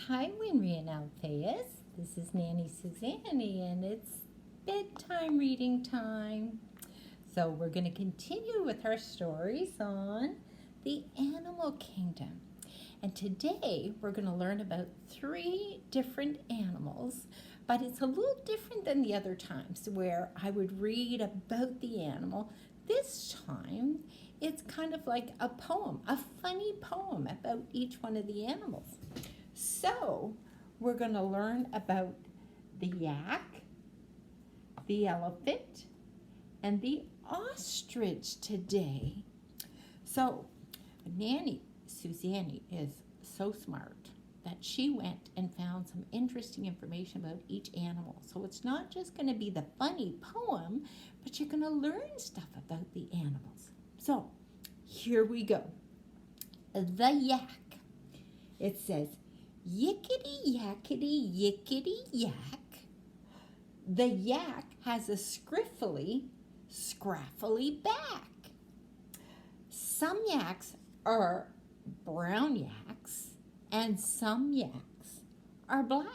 Hi, Winry and Alphaeus. This is Nanny Suzanny, and it's bedtime reading time. So, we're going to continue with our stories on the animal kingdom. And today, we're going to learn about 3 different animals, but it's a little different than the other times where I would read about the animal. This time, it's kind of like a poem, a funny poem about each one of the animals. So, we're going to learn about the yak, the elephant, and the ostrich today. So, Nanny Suzanny is so smart that she went and found some interesting information about each animal. So, it's not just going to be the funny poem, but you're going to learn stuff about the animals. So, here we go. The yak. It says, yickety yakety yickety yak. The yak has a scruffly, scraffly back. Some yaks are brown yaks and some yaks are black.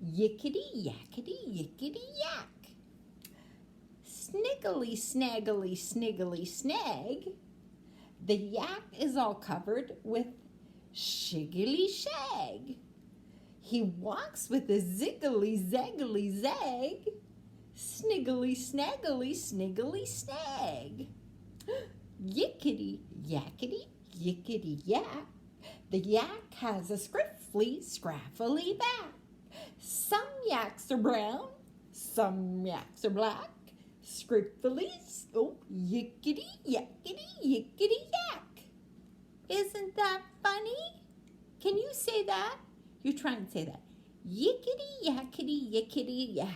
Yickety yakety yickety yak. Sniggly snaggly sniggly snag. The yak is all covered with shiggly shag. He walks with a ziggly zaggly zag. Sniggly snaggly sniggly snag. Yickety yakety yickety yak. The yak has a scruffly scraffly back. Some yaks are brown, some yaks are black. Scruffly, yickety yakety yickety yak. Isn't that funny? Can you say that? You try and say that. Yickety yakety yickety yak.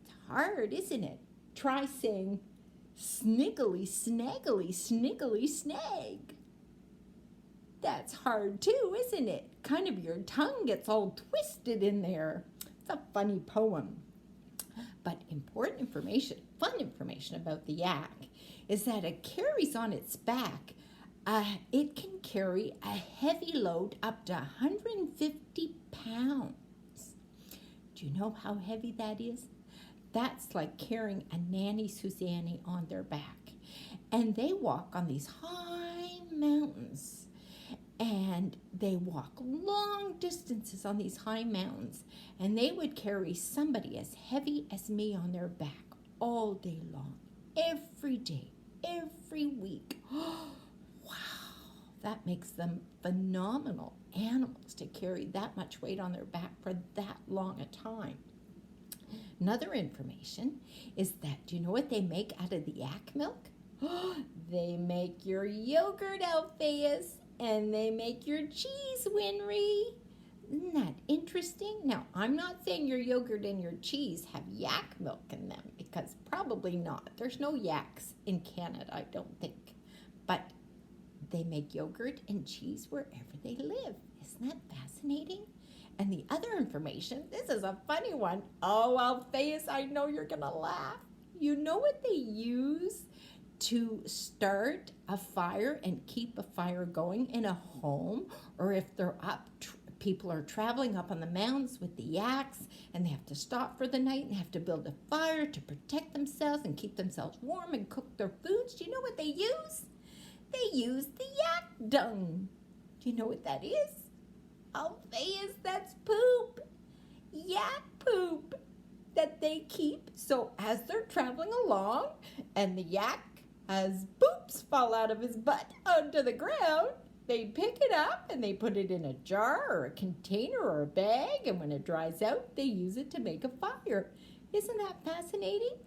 It's hard, isn't it? Try saying sniggly snaggly sniggly snag. That's hard too, isn't it? Kind of your tongue gets all twisted in there. It's a funny poem. But important information, fun information about the yak is that it carries on its back it can carry a heavy load up to 150 pounds. Do you know how heavy that is? That's like carrying a Nanny Suzanny on their back. And they walk on these high mountains. And they walk long distances on these high mountains. And they would carry somebody as heavy as me on their back all day long, every day, every week. That makes them phenomenal animals to carry that much weight on their back for that long a time. Another information is that, do you know what they make out of the yak milk? They make your yogurt, Alphaeus, and they make your cheese, Winry. Isn't that interesting? Now, I'm not saying your yogurt and your cheese have yak milk in them, because probably not. There's no yaks in Canada, I don't think. But they make yogurt and cheese wherever they live. Isn't that fascinating? And the other information, this is a funny one. Oh, Alphaeus, I know you're going to laugh. You know what they use to start a fire and keep a fire going in a home? Or if they're up, people are traveling up on the mountains with the yaks and they have to stop for the night and have to build a fire to protect themselves and keep themselves warm and cook their foods. Do you know what they use? They use the yak dung. Do you know what that is? Alphaeus, that's poop. Yak poop that they keep. So as they're traveling along and the yak has poops fall out of his butt onto the ground, they pick it up and they put it in a jar or a container or a bag, and when it dries out, they use it to make a fire. Isn't that fascinating?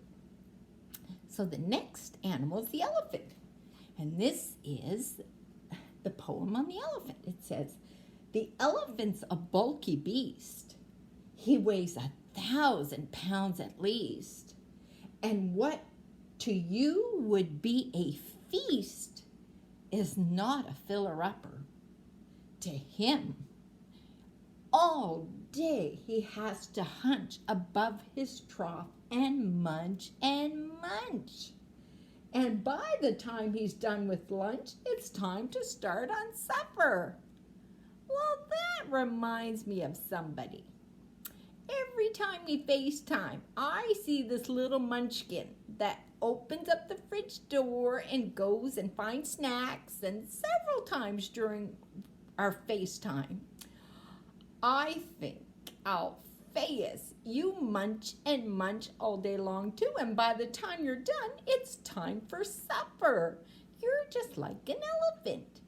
So the next animal is the elephant. And this is the poem on the elephant. It says, the elephant's a bulky beast. He weighs 1,000 pounds at least. And what to you would be a feast is not a filler-upper. To him, all day he has to hunch above his trough and munch and munch. And by the time he's done with lunch, it's time to start on supper. that reminds me of somebody. Every time we FaceTime, I see this little munchkin that opens up the fridge door and goes and finds snacks. And several times during our FaceTime, I think, Alphaeus, you munch and munch all day long too. And by the time you're done, it's time for supper. You're just like an elephant.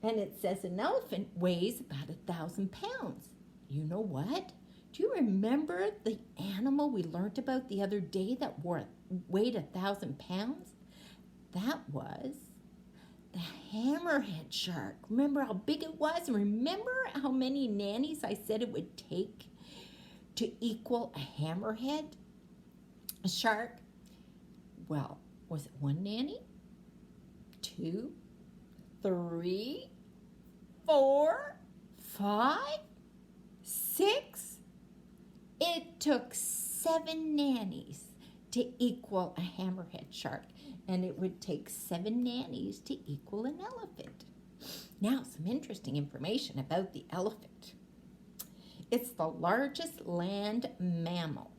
And it says an elephant weighs about 1,000 pounds. You know what? Do you remember the animal we learned about the other day that weighed 1,000 pounds? That was the hammerhead shark. Remember how big it was? And remember how many nannies I said it would take to equal a hammerhead shark? Well, was it 1 nanny? 2, 3, 4, 5, 6? It took 7 nannies to equal a hammerhead shark, and it would take 7 nannies to equal an elephant. Now, some interesting information about the elephant. It's the largest land mammal,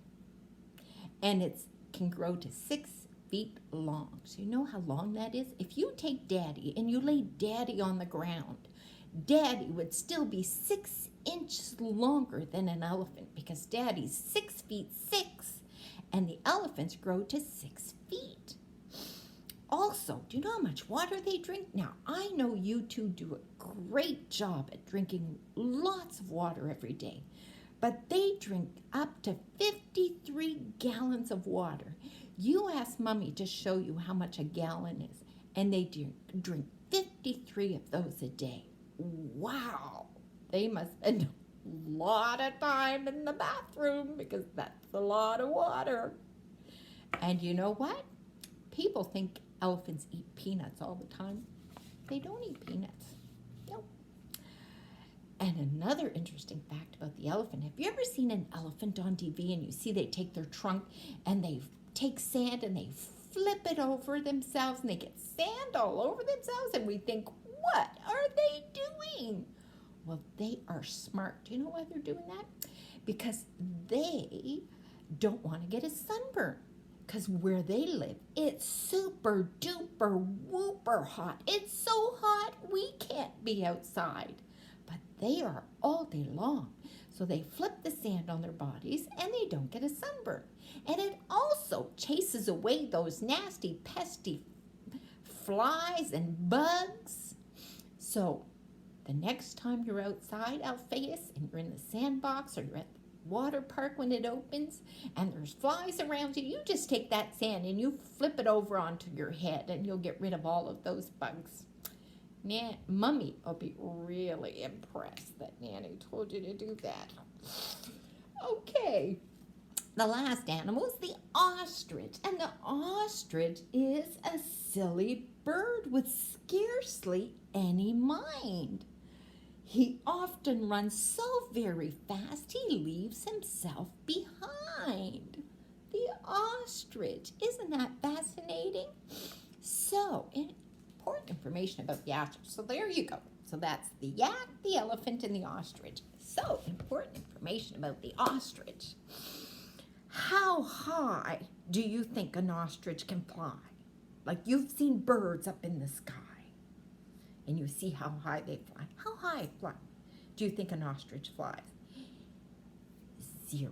and it can grow to 6 feet long. So you know how long that is? If you take Daddy and you lay Daddy on the ground, Daddy would still be 6 inches longer than an elephant because Daddy's 6 feet 6 and the elephants grow to 6 feet. Also, do you know how much water they drink? Now, I know you two do a great job at drinking lots of water every day, but they drink up to 53 gallons of water. You ask Mommy to show you how much a gallon is, and they drink 53 of those a day. Wow, they must spend a lot of time in the bathroom because that's a lot of water. And you know what? People think elephants eat peanuts all the time. They don't eat peanuts. No. And another interesting fact about the elephant, have you ever seen an elephant on TV and you see they take their trunk and they take sand and they flip it over themselves and they get sand all over themselves and we think, what are they doing? Well, they are smart. Do you know why they're doing that? Because they don't want to get a sunburn. Because where they live, it's super duper whooper hot. It's so hot we can't be outside. But they are all day long. So they flip the sand on their bodies and they don't get a sunburn. And it also chases away those nasty, pesky flies and bugs. So the next time you're outside, Alphaeus, and you're in the sandbox or you're at the water park when it opens and there's flies around you, you just take that sand and you flip it over onto your head and you'll get rid of all of those bugs. Mommy will be really impressed that Nanny told you to do that. Okay. The last animal is the ostrich. And the ostrich is a silly bird with scarcely any mind. He often runs so very fast he leaves himself behind. The ostrich. Isn't that fascinating? So, important information about the ostrich. So there you go. So that's the yak, the elephant, and the ostrich. So, important information about the ostrich. How high do you think an ostrich can fly? Like you've seen birds up in the sky and you see how high they fly. How high do you think an ostrich flies? 0.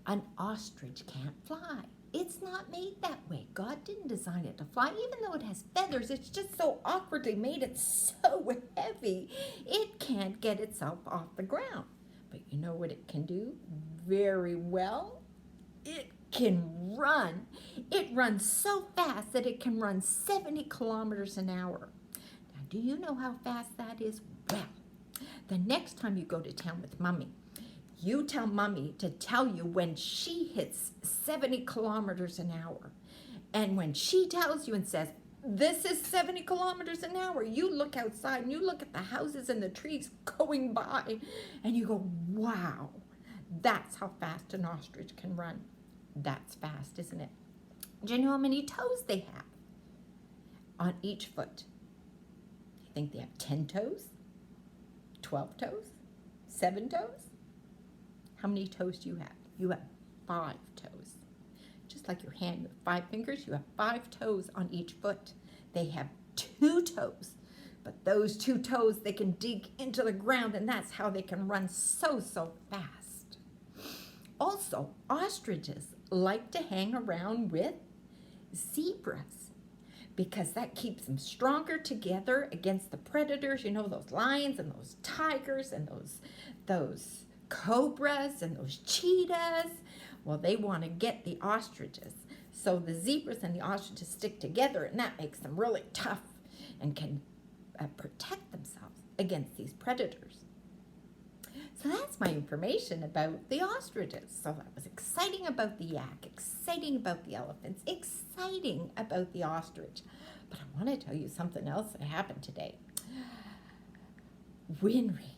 An ostrich can't fly. It's not made that way. God didn't design it to fly. Even though it has feathers, it's just so awkwardly made. It's so heavy. It can't get itself off the ground. But you know what it can do very well? It can run. It runs so fast that it can run 70 kilometers an hour. Now, do you know how fast that is? Well, the next time you go to town with Mommy, you tell Mommy to tell you when she hits 70 kilometers an hour. And when she tells you and says, this is 70 kilometers an hour, you look outside and you look at the houses and the trees going by and you go, wow, that's how fast an ostrich can run. That's fast, isn't it? Do you know how many toes they have on each foot? Do you think they have 10 toes? 12 toes? 7 toes? How many toes do you have? You have 5 toes. Just like your hand, you have 5 fingers, you have 5 toes on each foot. They have 2 toes, but those 2 toes, they can dig into the ground, and that's how they can run so fast. Also, ostriches like to hang around with zebras because that keeps them stronger together against the predators, you know, those lions and those tigers and those cobras and those cheetahs. Well, they want to get the ostriches. So the zebras and the ostriches stick together, and that makes them really tough and can protect themselves against these predators. So that's my information about the ostriches. So that was exciting about the yak, exciting about the elephants, exciting about the ostrich. But I want to tell you something else that happened today. Winry.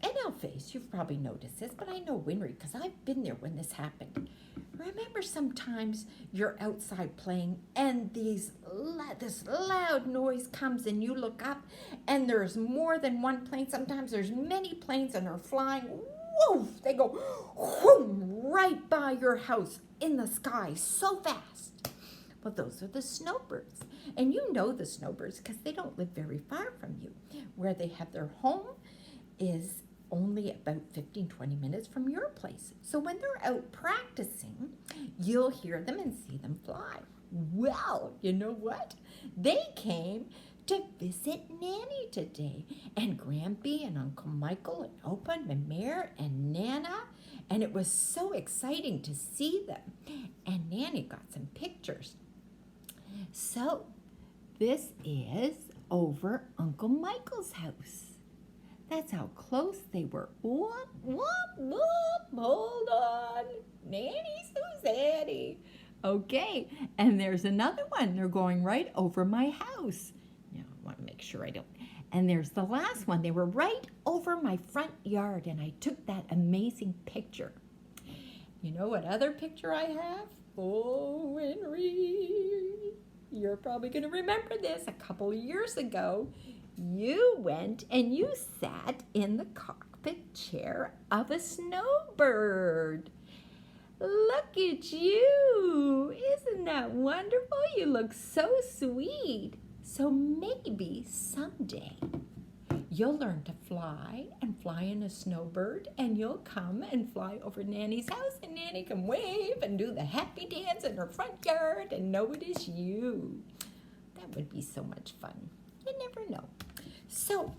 And Elface, you've probably noticed this, but I know Winry because I've been there when this happened. Remember sometimes you're outside playing and this loud noise comes and you look up and there's more than one plane. Sometimes there's many planes and they're flying. Woof! They go whoom, right by your house in the sky so fast. Well, those are the snowbirds. And you know the snowbirds because they don't live very far from you. Where they have their home is only about 15-20 minutes from your place. So when they're out practicing, you'll hear them and see them fly. Well, you know what? They came to visit Nanny today, and Grampy and Uncle Michael and Opa and Mimir and Nana, and it was so exciting to see them. And Nanny got some pictures. So this is over Uncle Michael's house. That's how close they were. Whoop, whoop, whoop, hold on. Nanny, Suzanny. Okay, and there's another one. They're going right over my house. Now, I want to make sure I don't. And there's the last one. They were right over my front yard, and I took that amazing picture. You know what other picture I have? Oh, Henry, you're probably going to remember this. A couple of years ago, you went and you sat in the cockpit chair of a snowbird. Look at you. Isn't that wonderful? You look so sweet. So maybe someday you'll learn to fly and fly in a snowbird, and you'll come and fly over Nanny's house, and Nanny can wave and do the happy dance in her front yard and know it is you. That would be so much fun. You never know. So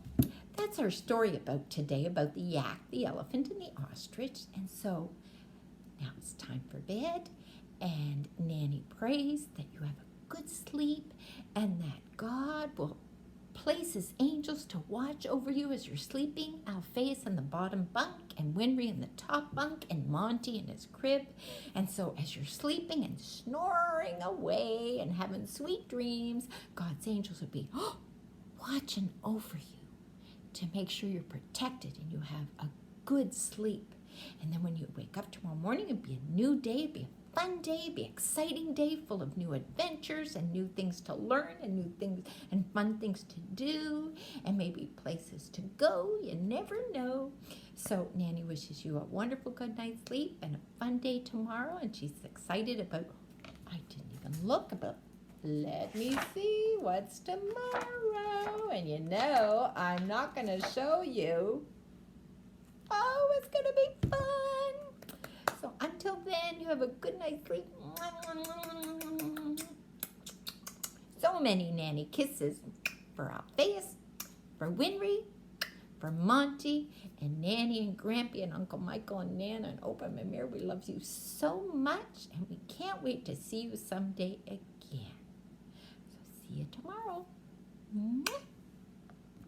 that's our story about today, about the yak, the elephant, and the ostrich. And so now it's time for bed, and Nanny prays that you have a good sleep and that God will place his angels to watch over you as you're sleeping. Alphaeus in the bottom bunk, and Winry in the top bunk, and Monty in his crib. And so as you're sleeping and snoring away and having sweet dreams, God's angels will be watching over you to make sure you're protected and you have a good sleep. And then when you wake up tomorrow morning, it'll be a new day, it'll be a fun day, it'll be an exciting day full of new adventures and new things to learn and new things and fun things to do and maybe places to go. You never know. So Nanny wishes you a wonderful good night's sleep and a fun day tomorrow, and she's excited about, I didn't even look about, let me see what's tomorrow. And you know, I'm not going to show you. Oh, it's going to be fun. So until then, you have a good night's sleep. So many Nanny kisses for Alphaeus, for Winry, for Monty, and Nanny and Grampy and Uncle Michael and Nana and Opa and Mimir. We love you so much, and we can't wait to see you someday again. So see you tomorrow. Mwah.